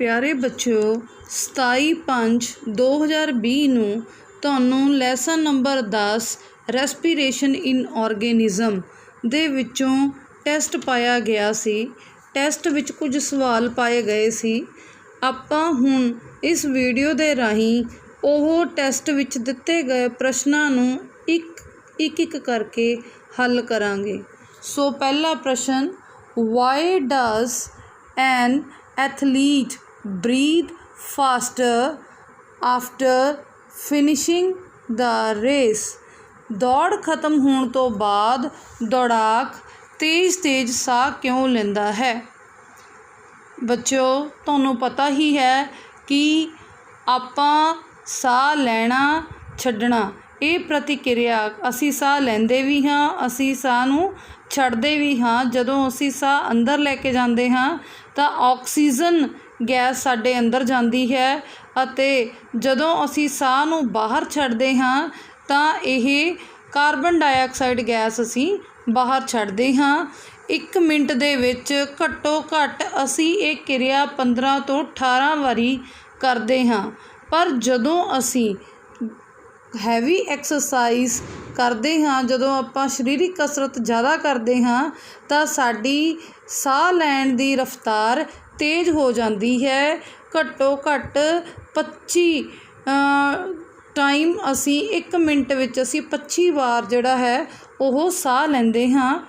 प्यारे बच्चों 27/5/2020 ਨੂੰ ਤੁਹਾਨੂੰ ਲੈਸਨ ਨੰਬਰ 10 ਰੈਸਪੀਰੇਸ਼ਨ ਇਨ ਆਰਗੇਨਿਜ਼ਮ ਦੇ ਵਿੱਚੋਂ ਟੈਸਟ ਪਾਇਆ ਗਿਆ ਸੀ। ਟੈਸਟ ਵਿੱਚ ਕੁਝ ਸਵਾਲ ਪਾਏ ਗਏ ਸੀ। ਆਪਾਂ ਹੁਣ ਇਸ ਵੀਡੀਓ ਦੇ ਰਾਹੀਂ ਉਹ ਟੈਸਟ ਵਿੱਚ ਦਿੱਤੇ ਗਏ ਪ੍ਰਸ਼ਨਾਂ ਨੂੰ ਇੱਕ ਕਰਕੇ ਹੱਲ ਕਰਾਂਗੇ। ਸੋ ਪਹਿਲਾ ਪ੍ਰਸ਼ਨ, why does an athlete breathe faster after finishing the race. ਦੌੜ ਖਤਮ ਹੋਣ ਤੋਂ ਬਾਅਦ ਦੌੜਾਕ ਤੇਜ਼ ਸਾਹ ਕਿਉਂ ਲੈਂਦਾ ਹੈ? ਬੱਚਿਓ, ਤੁਹਾਨੂੰ ਪਤਾ ਹੀ ਹੈ ਕਿ ਆਪਾਂ ਸਾਹ ਲੈਣਾ ਛੱਡਣਾ ਇਹ ਪ੍ਰਤੀਕਿਰਿਆ, ਅਸੀਂ ਸਾਹ ਲੈਂਦੇ ਵੀ ਹਾਂ, ਅਸੀਂ ਸਾਹ ਨੂੰ ਛੱਡਦੇ ਵੀ ਹਾਂ। ਜਦੋਂ ਅਸੀਂ ਸਾਹ ਅੰਦਰ ਲੈ ਕੇ ਜਾਂਦੇ ਹਾਂ ਤਾਂ ਆਕਸੀਜਨ ਗੈਸ ਸਾਡੇ ਅੰਦਰ ਜਾਂਦੀ ਹੈ ਅਤੇ ਜਦੋਂ ਅਸੀਂ ਸਾਹ ਨੂੰ ਬਾਹਰ ਛੱਡਦੇ ਹਾਂ ਤਾਂ ਇਹ ਕਾਰਬਨ ਡਾਈਆਕਸਾਈਡ ਗੈਸ ਅਸੀਂ ਬਾਹਰ ਛੱਡਦੇ ਹਾਂ। 1 ਮਿੰਟ ਦੇ ਵਿੱਚ ਘੱਟੋ ਘੱਟ ਅਸੀਂ ਇਹ ਕਿਰਿਆ 15 ਤੋਂ 18 ਵਾਰੀ ਕਰਦੇ ਹਾਂ। ਪਰ ਜਦੋਂ ਅਸੀਂ ਹੈਵੀ ਐਕਸਰਸਾਈਜ਼ ਕਰਦੇ ਹਾਂ, ਜਦੋਂ ਆਪਾਂ ਸਰੀਰਕ ਕਸਰਤ ਜ਼ਿਆਦਾ ਕਰਦੇ ਹਾਂ ਤਾਂ ਸਾਡੀ ਸਾਹ ਲੈਣ ਦੀ ਰਫ਼ਤਾਰ ਤੇਜ਼ ਹੋ ਜਾਂਦੀ ਹੈ। ਘੱਟੋ ਘੱਟ 25 ਟਾਈਮ ਅਸੀਂ 1 ਮਿੰਟ ਵਿੱਚ ਅਸੀਂ 25 ਵਾਰ ਜਿਹੜਾ ਹੈ ਉਹ ਸਾਹ ਲੈਂਦੇ ਹਾਂ।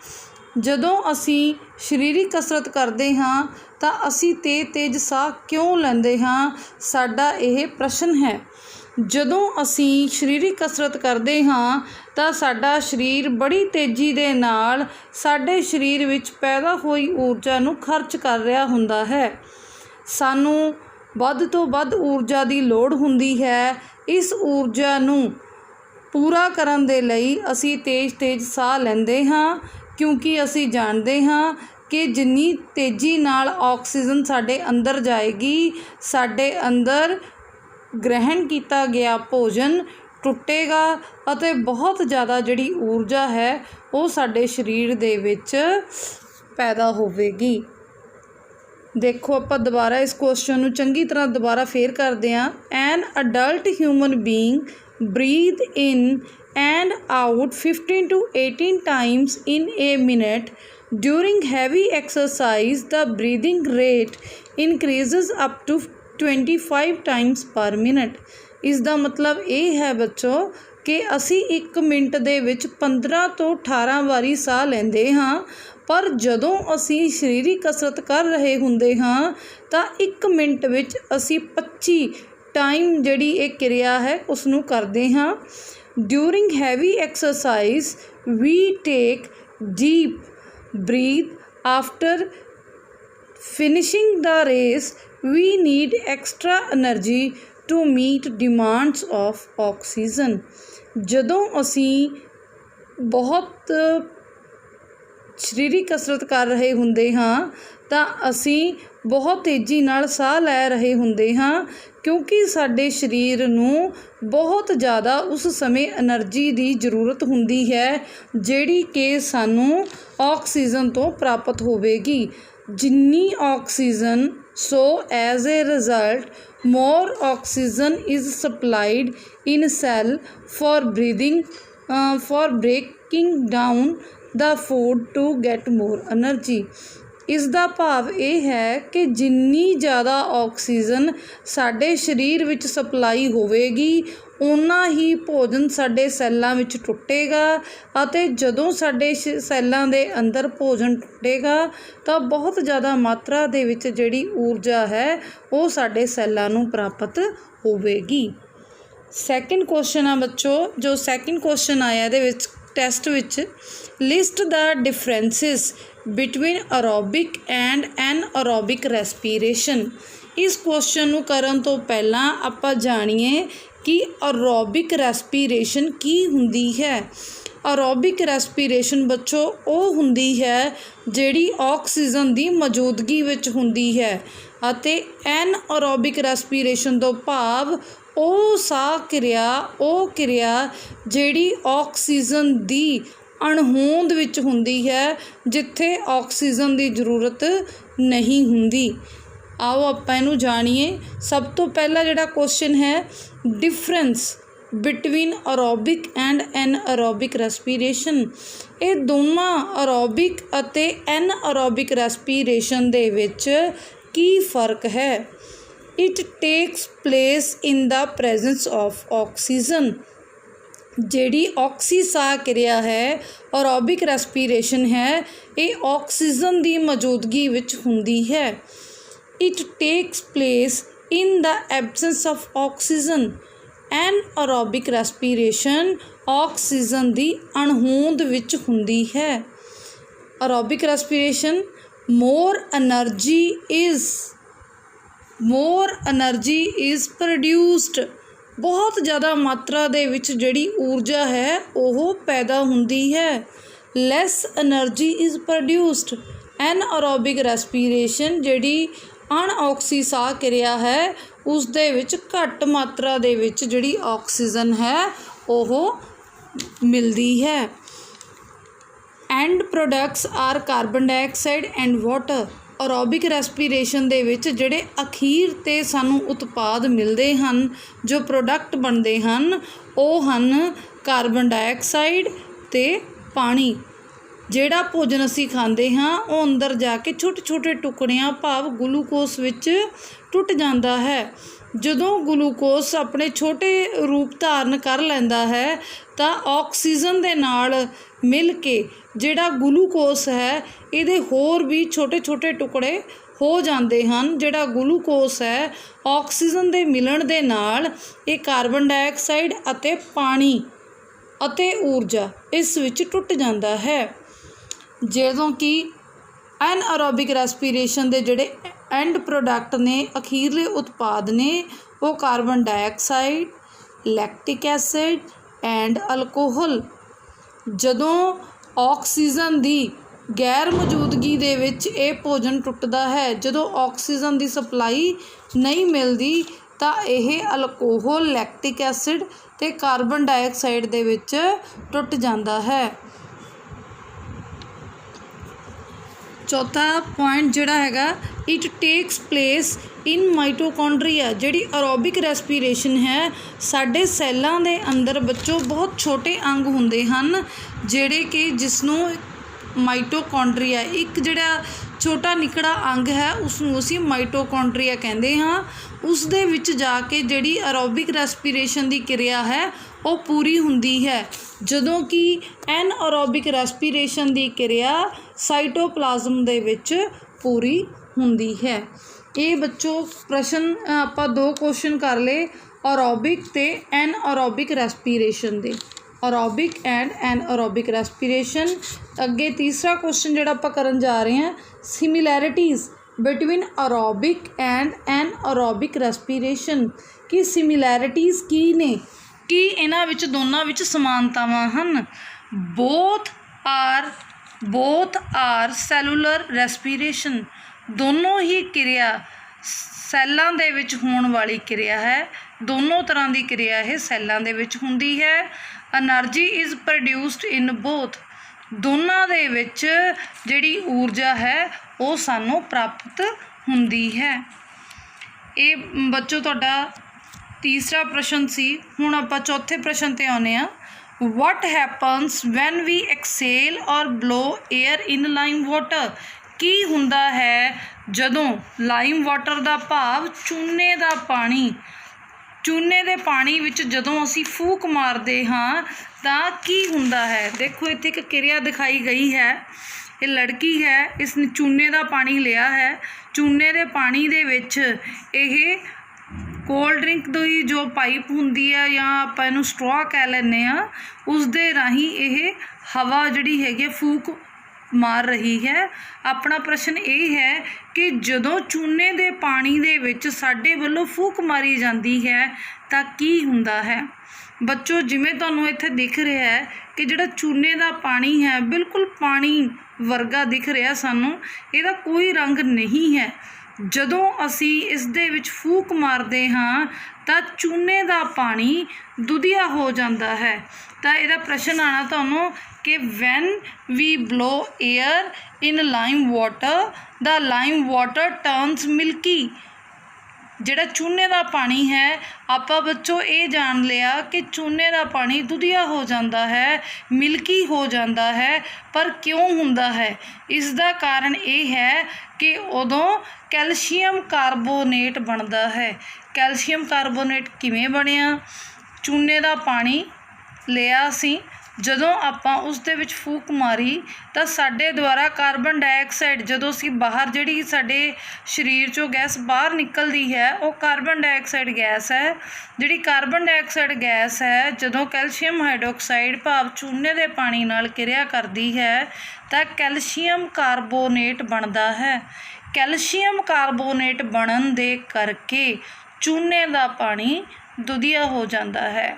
ਜਦੋਂ ਅਸੀਂ ਸਰੀਰਕ ਕਸਰਤ ਕਰਦੇ ਹਾਂ ਤਾਂ ਅਸੀਂ ਤੇਜ਼ ਸਾਹ ਕਿਉਂ ਲੈਂਦੇ ਹਾਂ? ਸਾਡਾ ਇਹ ਪ੍ਰਸ਼ਨ ਹੈ। ਜਦੋਂ ਅਸੀਂ ਸਰੀਰਕ ਕਸਰਤ ਕਰਦੇ ਹਾਂ ਤਾਂ ਸਾਡਾ ਸਰੀਰ ਬੜੀ ਤੇਜ਼ੀ ਦੇ ਨਾਲ ਸਾਡੇ ਸਰੀਰ ਵਿੱਚ ਪੈਦਾ ਹੋਈ ਊਰਜਾ ਨੂੰ ਖਰਚ ਕਰ ਰਿਹਾ ਹੁੰਦਾ ਹੈ। ਸਾਨੂੰ ਵੱਧ ਤੋਂ ਵੱਧ ਊਰਜਾ ਦੀ ਲੋੜ ਹੁੰਦੀ ਹੈ। ਇਸ ਊਰਜਾ ਨੂੰ ਪੂਰਾ ਕਰਨ ਦੇ ਲਈ ਅਸੀਂ ਤੇਜ਼ ਸਾਹ ਲੈਂਦੇ ਹਾਂ, ਕਿਉਂਕਿ ਅਸੀਂ ਜਾਣਦੇ ਹਾਂ ਕਿ ਜਿੰਨੀ ਤੇਜ਼ੀ ਨਾਲ ਆਕਸੀਜਨ ਸਾਡੇ ਅੰਦਰ ਜਾਏਗੀ, ਸਾਡੇ ਅੰਦਰ ਗ੍ਰਹਿਣ ਕੀਤਾ ਗਿਆ ਭੋਜਨ ਟੁੱਟੇਗਾ ਅਤੇ ਬਹੁਤ ਜ਼ਿਆਦਾ ਜਿਹੜੀ ਊਰਜਾ ਹੈ ਉਹ ਸਾਡੇ ਸਰੀਰ ਦੇ ਵਿੱਚ ਪੈਦਾ ਹੋਵੇਗੀ। ਦੇਖੋ, ਆਪਾਂ ਦੁਬਾਰਾ ਇਸ ਕੁਐਸਚਨ ਨੂੰ ਚੰਗੀ ਤਰ੍ਹਾਂ ਦੁਬਾਰਾ ਫੇਰ ਕਰਦੇ ਹਾਂ। An adult human being breathe in and out 15 to 18 times in a minute. During heavy exercise, the breathing rate increases up to 25 times per minute. ਇਸ ਦਾ ਮਤਲਬ ਇਹ ਹੈ ਬੱਚੋ ਕਿ ਅਸੀਂ 1 ਮਿੰਟ ਦੇ ਵਿੱਚ 15 ਤੋਂ 18 ਵਾਰੀ ਸਾਹ ਲੈਂਦੇ ਹਾਂ, ਪਰ ਜਦੋਂ ਅਸੀਂ ਸਰੀਰਕ ਕਸਰਤ ਕਰ ਰਹੇ ਹੁੰਦੇ ਹਾਂ ਤਾਂ 1 ਮਿੰਟ ਵਿੱਚ ਅਸੀਂ 25 ਟਾਈਮ ਜਿਹੜੀ ਇਹ ਕਿਰਿਆ ਹੈ ਉਸ ਨੂੰ ਕਰਦੇ ਹਾਂ। During heavy exercise, we take deep breath after finishing the race. We need extra energy to meet demands of oxygen. ਜਦੋਂ ਅਸੀਂ ਬਹੁਤ ਸਰੀਰਕ ਕਸਰਤ ਕਰ ਰਹੇ ਹੁੰਦੇ ਹਾਂ ਤਾਂ ਅਸੀਂ ਬਹੁਤ ਤੇਜ਼ੀ ਨਾਲ ਸਾਹ ਲੈ ਰਹੇ ਹੁੰਦੇ ਹਾਂ, ਕਿਉਂਕਿ ਸਾਡੇ ਸਰੀਰ ਨੂੰ ਬਹੁਤ ਜ਼ਿਆਦਾ ਉਸ ਸਮੇਂ ਐਨਰਜੀ ਦੀ ਜ਼ਰੂਰਤ ਹੁੰਦੀ ਹੈ ਜਿਹੜੀ ਕਿ ਸਾਨੂੰ ਆਕਸੀਜਨ ਤੋਂ ਪ੍ਰਾਪਤ ਹੋਵੇਗੀ। ਜਿੰਨੀ oxygen, so as a result more oxygen is supplied in cell for breaking down the food to get more energy. ਇਸ ਦਾ ਭਾਵ ਇਹ ਹੈ ਕਿ ਜਿੰਨੀ ਜ਼ਿਆਦਾ ਆਕਸੀਜਨ ਸਾਡੇ ਸਰੀਰ ਵਿੱਚ ਸਪਲਾਈ ਹੋਵੇਗੀ ਓਨਾ ਹੀ ਭੋਜਨ ਸਾਡੇ ਸੈੱਲਾਂ ਵਿੱਚ ਟੁੱਟੇਗਾ ਅਤੇ ਜਦੋਂ ਸਾਡੇ ਸੈੱਲਾਂ ਦੇ ਅੰਦਰ ਭੋਜਨ ਟੁੱਟੇਗਾ ਤਾਂ ਬਹੁਤ ਜ਼ਿਆਦਾ ਮਾਤਰਾ ਦੇ ਵਿੱਚ ਜਿਹੜੀ ਊਰਜਾ ਹੈ ਉਹ ਸਾਡੇ ਸੈੱਲਾਂ ਨੂੰ ਪ੍ਰਾਪਤ ਹੋਵੇਗੀ। ਸੈਕਿੰਡ ਕੁਐਸਚਨ ਆ ਬੱਚੋ, ਜੋ ਸੈਕਿੰਡ ਕੁਐਸਚਨ ਆਇਆ ਇਹਦੇ ਵਿੱਚ ਟੈਸਟ ਵਿੱਚ, list the differences between aerobic and anaerobic respiration. ਇਸ ਕੁਐਸਚਨ ਨੂੰ ਕਰਨ ਤੋਂ ਪਹਿਲਾਂ ਆਪਾਂ ਜਾਣੀਏ ਕਿ ਅਰੋਬਿਕ ਰੈਸਪੀਰੇਸ਼ਨ ਕੀ ਹੁੰਦੀ ਹੈ। ਅਰੋਬਿਕ ਰੈਸਪੀਰੇਸ਼ਨ ਬੱਚੋ ਉਹ ਹੁੰਦੀ ਹੈ ਜਿਹੜੀ ਆਕਸੀਜਨ ਦੀ ਮੌਜੂਦਗੀ ਵਿੱਚ ਹੁੰਦੀ ਹੈ ਅਤੇ ਐਨਅਰੋਬਿਕ ਰੈਸਪੀਰੇਸ਼ਨ ਤੋਂ ਭਾਵ ਉਹ ਸਾਹ ਕਿਰਿਆ, ਉਹ ਕਿਰਿਆ ਜਿਹੜੀ ਆਕਸੀਜਨ ਦੀ ਅਣਹੋਂਦ ਵਿੱਚ ਹੁੰਦੀ ਹੈ, ਜਿੱਥੇ ਆਕਸੀਜਨ ਦੀ ਜ਼ਰੂਰਤ ਨਹੀਂ ਹੁੰਦੀ। आओ आपां इहनूं जाणीए। सब तो पहला जिहड़ा क्वेश्चन है, डिफरेंस बिटवीन अरोबिक एंड एनअरोबिक रेस्पीरेशन। ये दोनों अरोबिक अते एनअरोबिक रेस्पीरेशन दे विच की फर्क है? It takes place in the presence of oxygen. जिहड़ी ऑक्सीसाह क्रिया है, अरोबिक रेस्पीरेशन है, ये ऑक्सीजन की मौजूदगी विच हुंदी है। It takes place in the absence of oxygen. Anaerobic respiration oxygen की अणहोंद विच हुंदी है। Aerobic respiration more energy is produced. बहुत ज़्यादा मात्रा दे विच जिहड़ी ऊर्जा है वो पैदा हुंदी है। Lace energy is produced. एनअरोबिक रेस्पीरेशन जिहड़ी अणऑक्सीसाह क्रिया है उस दे विच घट मात्रा दे विच जिहड़ी ऑक्सीजन है वो मिलदी है। End products are carbon dioxide and water. Aerobic respiration दे विच जिहड़े अखीर ते सानू उत्पाद मिलते हैं, जो प्रोडक्ट बनते हैं, वो हैं कार्बन डाइऑक्साइड ते पानी। जिहड़ा भोजन असी खांदे हाँ वो अंदर जाके छोटे छोटे टुकड़ियां भाव ग्लूकोस विच टुट जाता है। जदों ग्लूकोस अपने छोटे रूप धारण कर लैंदा है तो ऑक्सीजन दे नाल मिल के जिहड़ा ग्लूकोस है इहदे होर भी छोटे छोटे टुकड़े हो जाते हैं। जिहड़ा ग्लूकोस है ऑक्सीजन दे मिलण दे नाल ये कार्बन डाइऑक्साइड अते पानी अते ऊर्जा इस विच टुट जाता है। ਜਦੋਂ कि एनअरोबिक रेस्पीरेशन के जोड़े एंड प्रोडक्ट ने, अखीरले उत्पाद ने, वो carbon dioxide, lactic acid and alcohol. जदों ऑक्सीजन की गैर मौजूदगी दे विच ये भोजन टुटदा है, जदों ऑक्सीजन की सप्लाई नहीं मिलती तो यह अल्कोहल, लैक्टिक एसिड ते कार्बन डाइऑक्साइड दे विच टुट जाता है। चौथा पॉइंट जिहड़ा हैगा, it takes place in mitochondria. जिहड़ी अरोबिक रेस्पीरेशन है, साडे सैलों के अंदर बच्चों बहुत छोटे अंग हुंदे हन जिहड़े कि जिसनों माइटोकॉन्ड्रिया, एक जिहड़ा छोटा निकड़ा अंग है उसनूं असीं माइटोकॉन्ड्रिया कहंदे हाँ। उस दे विच जाके जिहड़ी अरोबिक रेस्पीरेशन की क्रिया है वो पूरी हुंदी है। जदों कि एनअरोबिक रेस्पीरेशन की क्रिया साइटोप्लाज्म दे विच पूरी हुंदी है। ये बच्चों प्रश्न आपां दो क्वेश्चन कर ले अरोबिक ते एनअरोबिक रेस्पीरेशन दे, अरोबिक एंड एनअरोबिक रेस्पीरेशन। अगे तीसरा क्वेश्चन जिहड़ा आपां करन जा रहे हैं, सिमिलैरिटीज़ बिटवीन अरोबिक एंड एनअरोबिक रेस्पीरेशन। कि सिमिलैरिटीज़ की ने, कि इन्हां विच दोनों विच समानतावां हन। Both are cellular respiration. दोनों ही क्रिया सैलों दे विच होण वाली क्रिया है। दोनों तरह की क्रिया है सैलों दे विच हुंदी है। Energy is produced in both. दोनों दे विच जिहड़ी ऊर्जा है वो सानू प्राप्त हुंदी है। ये बच्चों तुहाडा तीसरा प्रश्न सी। हुण आपां चौथे प्रश्न ते आउने आ। What happens when we exhale or blow air in lime water. की हुंदा है जदों लाइम वाटर का भाव चूने का पानी, चूने के पानी विच जदों असी फूक मारते हाँ तो की हुंदा है। देखो इत्थे एक क्रिया दिखाई गई है, ये लड़की है, इसने चूने का पानी लिया है। चूने के पानी दे विच ये कोल्ड ड्रिंक की जो पाइप हुंदी है या आपां इहनूं स्ट्रॉ कह लैंदे आ, उस दे राही ये हवा जिहड़ी हैगी फूक मार रही है। अपना प्रश्न ये है कि जदों चूने के पानी दे विच साडे वल्लों फूक मारी जाती है तो की हुंदा है। बच्चों जिवें तुहानूं इत्थे दिख रहा है कि जिहड़ा चूने का पानी है बिल्कुल पानी वर्गा दिख रहा सानूं, इहदा कोई रंग नहीं है। ਜਦੋਂ ਅਸੀਂ ਇਸ ਦੇ ਵਿੱਚ ਫੂਕ ਮਾਰਦੇ ਹਾਂ ਤਾਂ ਚੂਨੇ ਦਾ ਪਾਣੀ ਦੁਧੀਆ ਹੋ ਜਾਂਦਾ ਹੈ। ਤਾਂ ਇਹਦਾ ਪ੍ਰਸ਼ਨ ਆਣਾ ਤੁਹਾਨੂੰ ਕਿ when we blow air in lime water the lime water turns milky. ਜਿਹੜਾ ਚੂਨੇ ਦਾ ਪਾਣੀ ਹੈ, ਆਪਾਂ ਬੱਚੋ ਇਹ ਜਾਣ ਲਿਆ ਕਿ ਚੂਨੇ ਦਾ ਪਾਣੀ ਦੁਧੀਆ ਹੋ ਜਾਂਦਾ ਹੈ, ਮਿਲਕੀ ਹੋ ਜਾਂਦਾ ਹੈ। ਪਰ ਕਿਉਂ ਹੁੰਦਾ ਹੈ? ਇਸ ਦਾ ਕਾਰਨ ਇਹ ਹੈ ਕਿ ਉਦੋਂ ਕੈਲਸ਼ੀਅਮ ਕਾਰਬੋਨੇਟ ਬਣਦਾ ਹੈ। ਕੈਲਸ਼ੀਅਮ ਕਾਰਬੋਨੇਟ ਕਿਵੇਂ ਬਣਿਆ? ਚੂਨੇ ਦਾ ਪਾਣੀ ਲਿਆ ਅਸੀਂ, ਜਦੋਂ ਆਪਾਂ ਉਸ ਦੇ ਵਿੱਚ ਫੂਕ ਮਾਰੀ ਤਾਂ ਸਾਡੇ ਦੁਆਰਾ ਕਾਰਬਨ ਡਾਈਆਕਸਾਈਡ, ਜਦੋਂ ਅਸੀਂ ਬਾਹਰ ਜਿਹੜੀ ਸਾਡੇ ਸਰੀਰ 'ਚੋਂ ਗੈਸ ਬਾਹਰ ਨਿਕਲਦੀ ਹੈ ਉਹ ਕਾਰਬਨ ਡਾਈਆਕਸਾਈਡ ਗੈਸ ਹੈ। ਜਿਹੜੀ ਕਾਰਬਨ ਡਾਈਆਕਸਾਈਡ ਗੈਸ ਹੈ, ਜਦੋਂ ਕੈਲਸ਼ੀਅਮ ਹਾਈਡਰੋਕਸਾਈਡ ਭਾਵ ਚੂਨੇ ਦੇ ਪਾਣੀ ਨਾਲ ਕਿਰਿਆ ਕਰਦੀ ਹੈ ਤਾਂ ਕੈਲਸ਼ੀਅਮ ਕਾਰਬੋਨੇਟ ਬਣਦਾ ਹੈ। ਕੈਲਸ਼ੀਅਮ ਕਾਰਬੋਨੇਟ ਬਣਨ ਦੇ ਕਰਕੇ ਚੂਨੇ ਦਾ ਪਾਣੀ ਦੁਧੀਆ ਹੋ ਜਾਂਦਾ ਹੈ।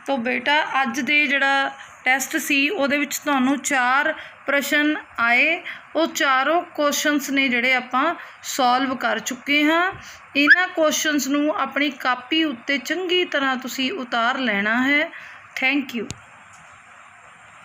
ਤੋ ਬੇਟਾ ਅੱਜ ਦੇ ਜਿਹੜਾ ਟੈਸਟ ਸੀ ਉਹਦੇ ਵਿੱਚ ਤੁਹਾਨੂੰ 4 ਪ੍ਰਸ਼ਨ ਆਏ। ਉਹ ਚਾਰੋਂ ਕੁਐਸਚਨਸ ਨੇ ਜਿਹੜੇ ਆਪਾਂ ਸੋਲਵ ਕਰ ਚੁੱਕੇ ਹਾਂ। ਇਹਨਾਂ ਕੁਐਸਚਨਸ ਨੂੰ ਆਪਣੀ ਕਾਪੀ ਉੱਤੇ ਚੰਗੀ ਤਰ੍ਹਾਂ ਤੁਸੀਂ ਉਤਾਰ ਲੈਣਾ ਹੈ। Thank you.